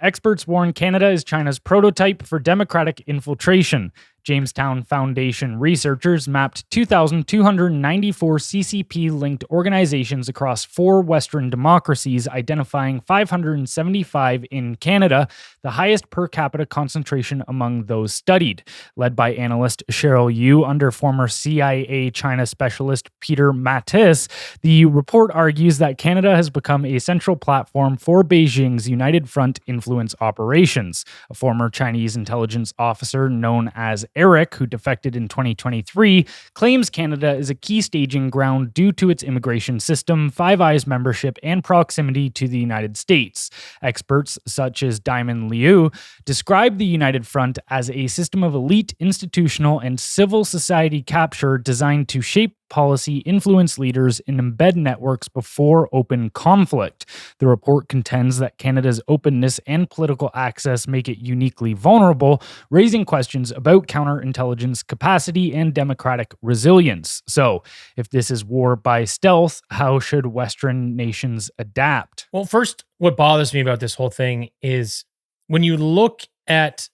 Experts warn Canada is China's prototype for democratic infiltration. Jamestown Foundation researchers mapped 2,294 CCP-linked organizations across 4 Western democracies, identifying 575 in Canada, the highest per capita concentration among those studied. Led by analyst Cheryl Yu under former CIA China specialist Peter Mattis, the report argues that Canada has become a central platform for Beijing's United Front influence operations. A former Chinese intelligence officer known as Eric, who defected in 2023, claims Canada is a key staging ground due to its immigration system, Five Eyes membership, and proximity to the United States. Experts such as Diamond Liu describe the United Front as a system of elite, institutional, and civil society capture designed to shape policy, influence leaders, and embed networks before open conflict. The report contends that Canada's openness and political access make it uniquely vulnerable, raising questions about counterintelligence capacity and democratic resilience. So, if this is war by stealth, how should Western nations adapt? Well, first, what bothers me about this whole thing is when you look at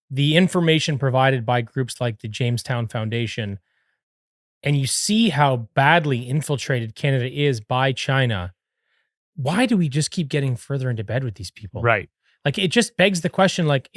the information provided by groups like the Jamestown Foundation, and you see how badly infiltrated Canada is by China, why do we just keep getting further into bed with these people? Right. Like, it just begs the question, like,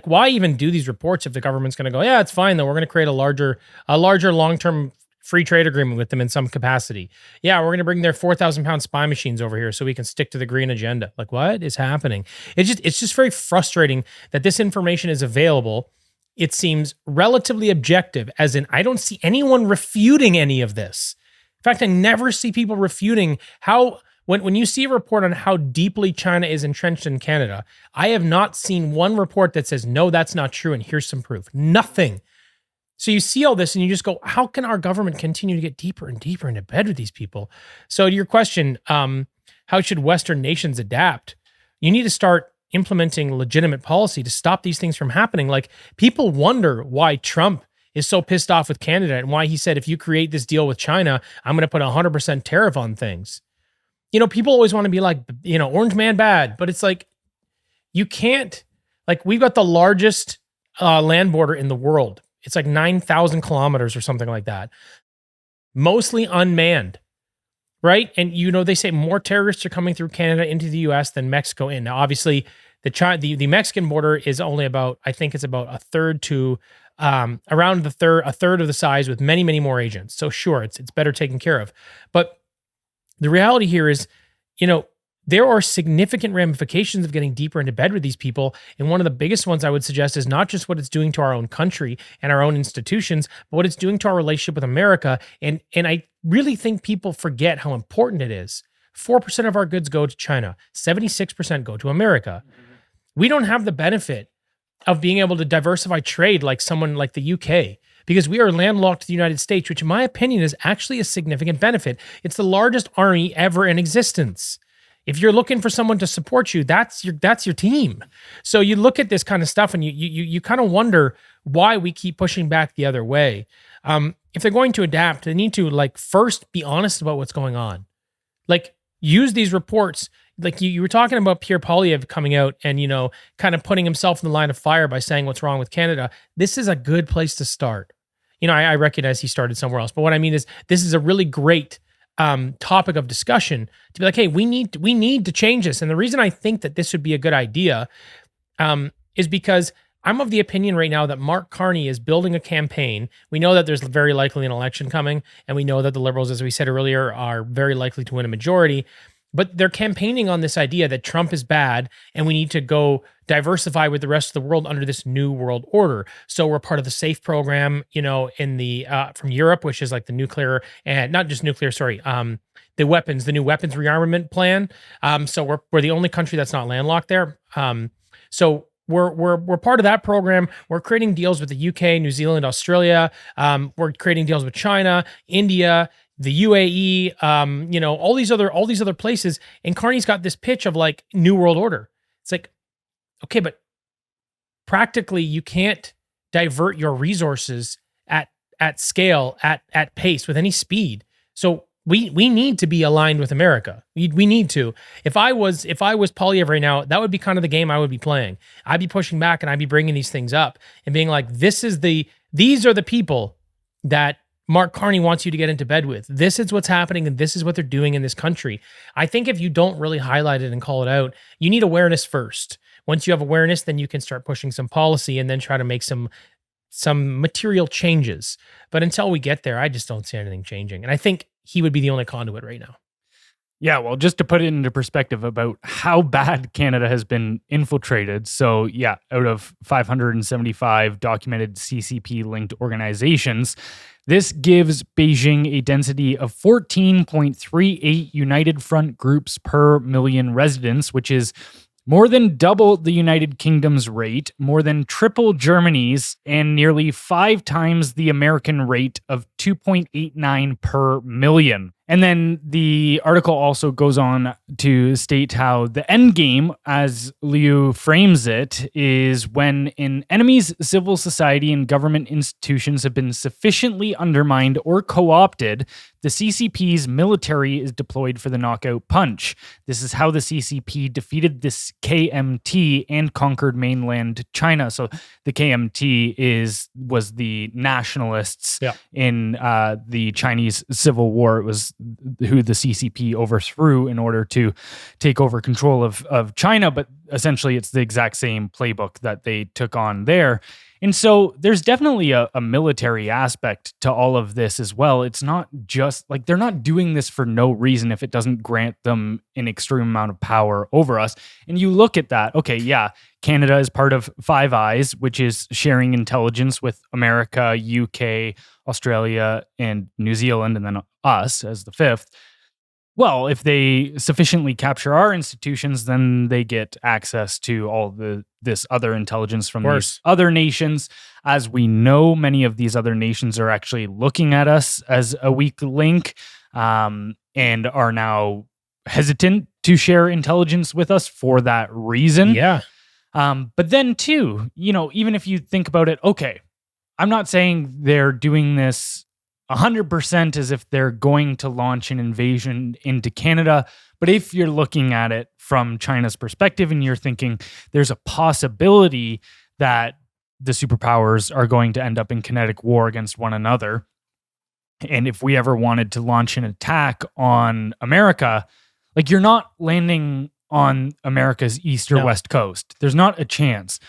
why even do these reports if the government's going to go, yeah, it's fine, though, we're going to create a larger long-term free trade agreement with them in some capacity. Yeah, we're going to bring their 4,000-pound spy machines over here so we can stick to the green agenda. Like, what is happening? It's just very frustrating that this information is available. It seems relatively objective, as in I don't see anyone refuting any of this. In fact, I never see people refuting how, when you see a report on how deeply China is entrenched in Canada, I have not seen one report that says, no, that's not true, and here's some proof. Nothing. So you see all this and you just go, how can our government continue to get deeper and deeper into bed with these people? So to your question, how should Western nations adapt? You need to start implementing legitimate policy to stop these things from happening. Like, people wonder why Trump is so pissed off with Canada and why he said, if you create this deal with China, I'm going to put 100% tariff on things. You know, people always want to be like, you know, orange man bad, but it's like, you can't, like, we've got the largest land border in the world. It's like 9,000 kilometers or something like that. Mostly unmanned. Right? And, you know, they say more terrorists are coming through Canada into the U.S. than Mexico in. Now, obviously, the Mexican border is only about, I think it's about a third to around a third of the size, with many, many more agents. So sure, it's better taken care of. But the reality here is, you know, there are significant ramifications of getting deeper into bed with these people. And one of the biggest ones I would suggest is not just what it's doing to our own country and our own institutions, but what it's doing to our relationship with America. And I really think people forget how important it is. 4% of our goods go to China. 76% go to America. We don't have the benefit of being able to diversify trade like someone like the UK, because we are landlocked to the United States, which in my opinion is actually a significant benefit. It's the largest army ever in existence. If you're looking for someone to support you, that's your team. So you look at this kind of stuff and you kind of wonder why we keep pushing back the other way. If they're going to adapt, they need to, like, first be honest about what's going on. Like, use these reports. Like, you were talking about Pierre Poilievre coming out and, you know, kind of putting himself in the line of fire by saying what's wrong with Canada. This is a good place to start. You know, I recognize he started somewhere else, but what I mean is this is a really great topic of discussion to be like, hey, we need to change this. And the reason I think that this would be a good idea is because I'm of the opinion right now that Mark Carney is building a campaign. We know that there's very likely an election coming, and we know that the Liberals, as we said earlier, are very likely to win a majority. But they're campaigning on this idea that Trump is bad and we need to go diversify with the rest of the world under this new world order. So we're part of the SAFE program, you know, in the from Europe, which is like the nuclear and not just nuclear, sorry, the new weapons rearmament plan. So we're the only country that's not landlocked there. So we're part of that program. We're creating deals with the UK, New Zealand, Australia. We're creating deals with China, India, the UAE, you know, all these other places. And Carney's got this pitch of like new world order. It's like, okay, but practically you can't divert your resources at scale, at pace, with any speed. So we need to be aligned with America. We need to. If I was Polyev right now, that would be kind of the game I would be playing. I'd be pushing back and I'd be bringing these things up and being like, these are the people that Mark Carney wants you to get into bed with. This is what's happening and this is what they're doing in this country. I think if you don't really highlight it and call it out, you need awareness first. Once you have awareness, then you can start pushing some policy and then try to make some material changes. But until we get there, I just don't see anything changing. And I think he would be the only conduit right now. Yeah, well, just to put it into perspective about how bad Canada has been infiltrated. So, yeah, out of 575 documented CCP-linked organizations, this gives Beijing a density of 14.38 United Front groups per million residents, which is more than double the United Kingdom's rate, more than triple Germany's, and nearly 5 times the American rate of 2.89 per million. And then the article also goes on to state how the end game, as Liu frames it, is when an enemy's civil society and government institutions have been sufficiently undermined or co-opted, the CCP's military is deployed for the knockout punch. This is how the CCP defeated this KMT and conquered mainland China. So the KMT was the nationalists in the Chinese Civil War. It was who the CCP overthrew in order to take over control of China, but essentially it's the exact same playbook that they took on there. And so there's definitely a military aspect to all of this as well. It's not just like they're not doing this for no reason if it doesn't grant them an extreme amount of power over us. And you look at that, okay, yeah, Canada is part of Five Eyes, which is sharing intelligence with America, UK, Australia, and New Zealand, and then us as the fifth. Well, if they sufficiently capture our institutions, then they get access to all this other intelligence from these other nations. As we know, many of these other nations are actually looking at us as a weak link and are now hesitant to share intelligence with us for that reason. Yeah. But then too, even if you think about it, okay, I'm not saying they're doing this 100% as if they're going to launch an invasion into Canada. But if you're looking at it from China's perspective and you're thinking there's a possibility that the superpowers are going to end up in kinetic war against one another, and if we ever wanted to launch an attack on America, like you're not landing on America's east or west coast. There's not a chance.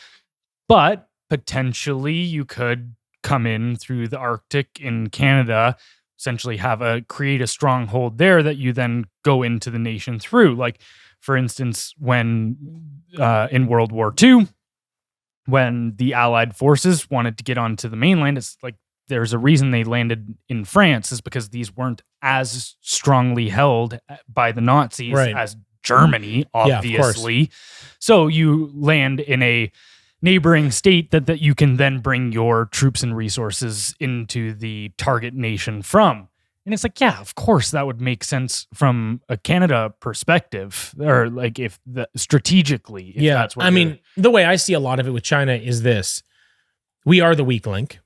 But potentially you could come in through the Arctic in Canada, essentially create a stronghold there that you then go into the nation through. Like, for instance, when in World War II, when the Allied forces wanted to get onto the mainland, it's like there's a reason they landed in France is because these weren't as strongly held by the Nazis as Germany, obviously. Yeah, so you land in a neighboring state that you can then bring your troops and resources into the target nation from. And it's like, yeah, of course that would make sense from a Canada perspective, or like strategically. If that's what the way I see a lot of it with China is this: we are the weak link.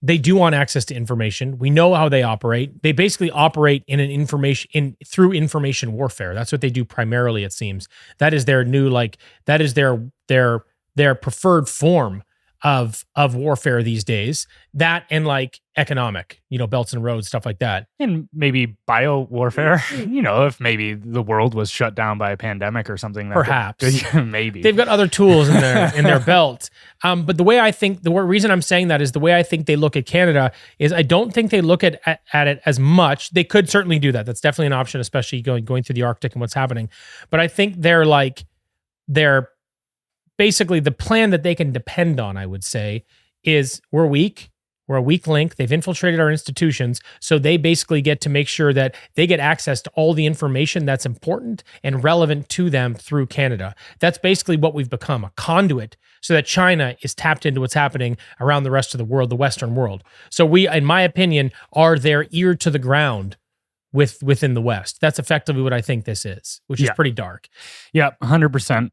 They do want access to information. We know how they operate. They basically operate through information warfare. That's what they do primarily, it seems. That is their new, that is their preferred form of warfare these days. That and economic, belts and roads, stuff like that. And maybe bio warfare, if maybe the world was shut down by a pandemic or something. Perhaps. Maybe. They've got other tools in their belt. But the reason I'm saying that is the way I think they look at Canada is I don't think they look at it as much. They could certainly do that. That's definitely an option, especially going through the Arctic and what's happening. But I think they're basically the plan that they can depend on, I would say, is we're weak. We're a weak link. They've infiltrated our institutions. So they basically get to make sure that they get access to all the information that's important and relevant to them through Canada. That's basically what we've become, a conduit, so that China is tapped into what's happening around the rest of the world, the Western world. So we, in my opinion, are their ear to the ground within the West. That's effectively what I think this is, which is pretty dark. Yeah, 100%.